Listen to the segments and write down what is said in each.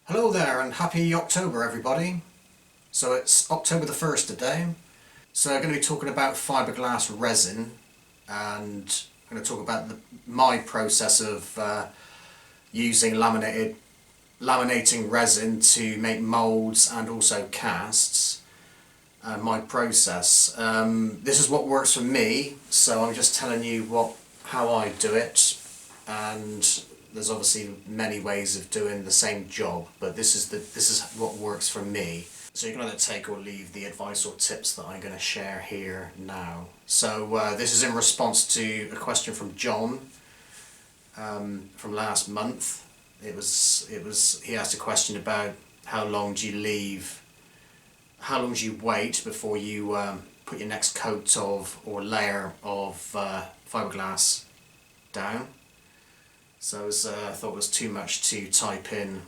Hello there and happy October everybody. So it's October the 1st today. So I'm going to be talking about fiberglass resin, and I'm going to talk about my process of using laminating resin to make moulds and also casts. My process. This is what works for me, so I'm just telling you how I do it, and there's obviously many ways of doing the same job, but this is what works for me. So you can either take or leave the advice or tips that I'm going to share here now. So this is in response to a question from John from last month. He asked a question about how long do you wait before you put your next coat of or layer of fiberglass down. So I thought it was too much to type in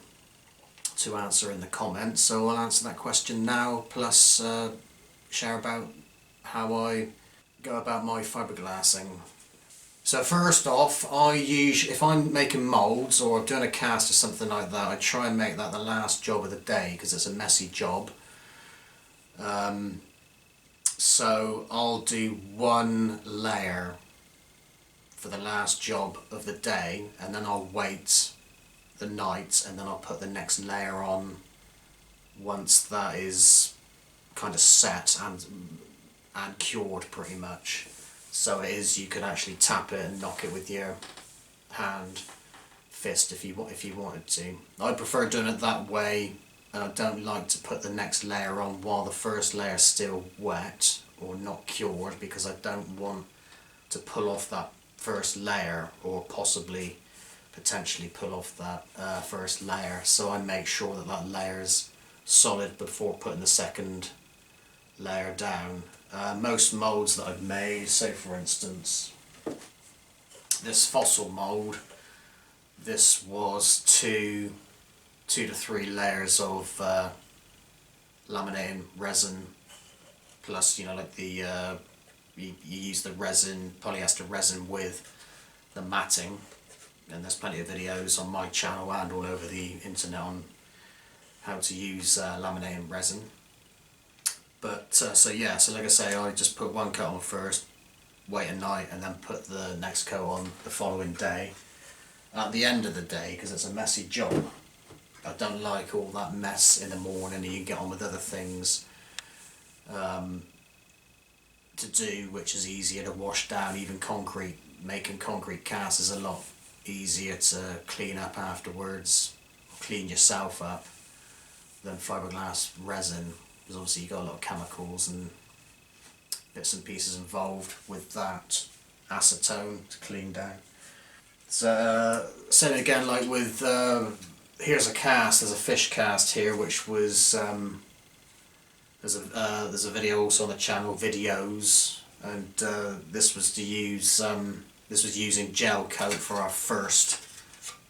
to answer in the comments, so I'll answer that question now, plus share about how I go about my fiberglassing. So first off, if I'm making moulds or doing a cast or something like that, I try and make that the last job of the day because it's a messy job. So I'll do one layer for the last job of the day, and then I'll wait the night, and then I'll put the next layer on once that is kind of set and cured pretty much. So it is, you can actually tap it and knock it with your fist if you wanted to. I prefer doing it that way, and I don't like to put the next layer on while the first layer is still wet or not cured, because I don't want to pull off that first layer, or potentially pull off that first layer. So I make sure that that layer is solid before putting the second layer down. Most moulds that I've made, say for instance this fossil mould, this was two to three layers of laminating resin, plus like the you use the resin, polyester resin, with the matting, and there's plenty of videos on my channel and all over the internet on how to use laminating resin. But so like I say, I just put one coat on first, wait a night, and then put the next coat on the following day at the end of the day, because it's a messy job. I don't like all that mess in the morning, and you can get on with other things to do, which is easier to wash down. Even making concrete casts is a lot easier to clean up afterwards, clean yourself up, than fiberglass resin, because obviously you've got a lot of chemicals and bits and pieces involved with that, acetone to clean down. So same again, like with here's a cast, there's a fish cast here, which was there's a video also on the channel, videos, and this was using gel coat for our first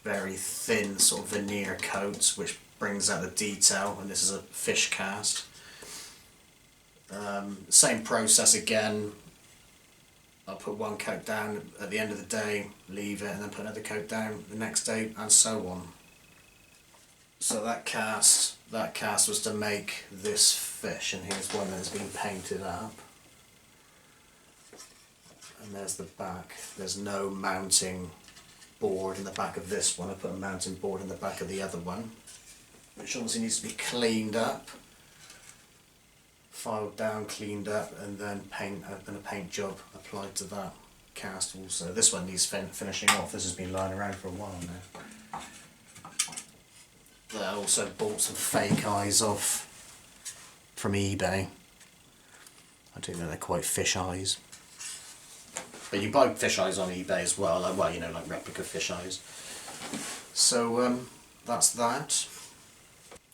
very thin sort of veneer coat, which brings out the detail, and this is a fish cast. Same process again. I'll put one coat down at the end of the day, leave it, and then put another coat down the next day, and so on. So that cast was to make this fish, and here's one that's been painted up. And there's the back. There's no mounting board in the back of this one. I put a mounting board in the back of the other one, which obviously needs to be cleaned up, filed down, cleaned up, and then a paint job applied to that cast also. This one needs finishing off. This has been lying around for a while now. I also bought some fake eyes off from eBay. I don't know, they're quite fish eyes. But you buy fish eyes on eBay as well, like replica fish eyes. So that's that.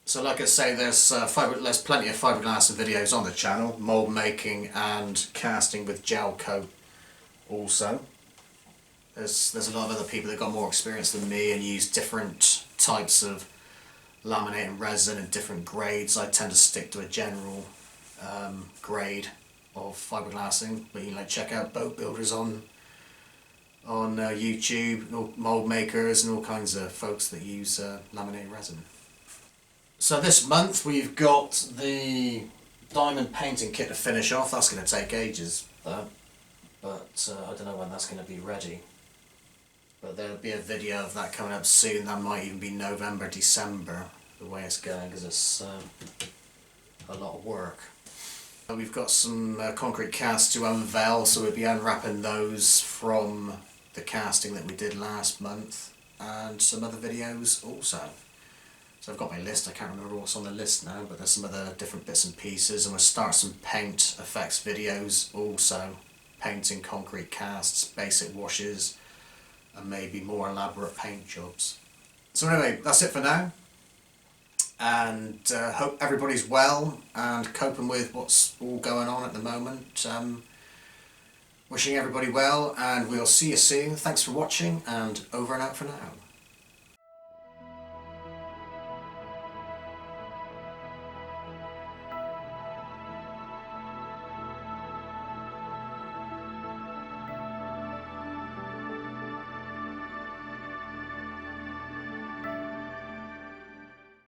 So like I say, there's plenty of fiberglass videos on the channel, mould making and casting with gel coat also. There's a lot of other people that got more experience than me and use different types of laminating resin in different grades. I tend to stick to a general grade of fiberglassing, but you check out boat builders on YouTube, mould makers, and all kinds of folks that use laminating resin. So this month we've got the diamond painting kit to finish off. That's going to take ages though, but I don't know when that's going to be ready. But there'll be a video of that coming up soon. That might even be November, December, the way it's going, because it's a lot of work. We've got some concrete casts to unveil, so we'll be unwrapping those from the casting that we did last month, and some other videos also. So I've got my list. I can't remember what's on the list now, but there's some other different bits and pieces, and we'll start some paint effects videos also, painting concrete casts, basic washes, and maybe more elaborate paint jobs. So anyway, that's it for now, and hope everybody's well and coping with what's all going on at the moment. Wishing everybody well, and we'll see you soon. Thanks for watching, and over and out for now.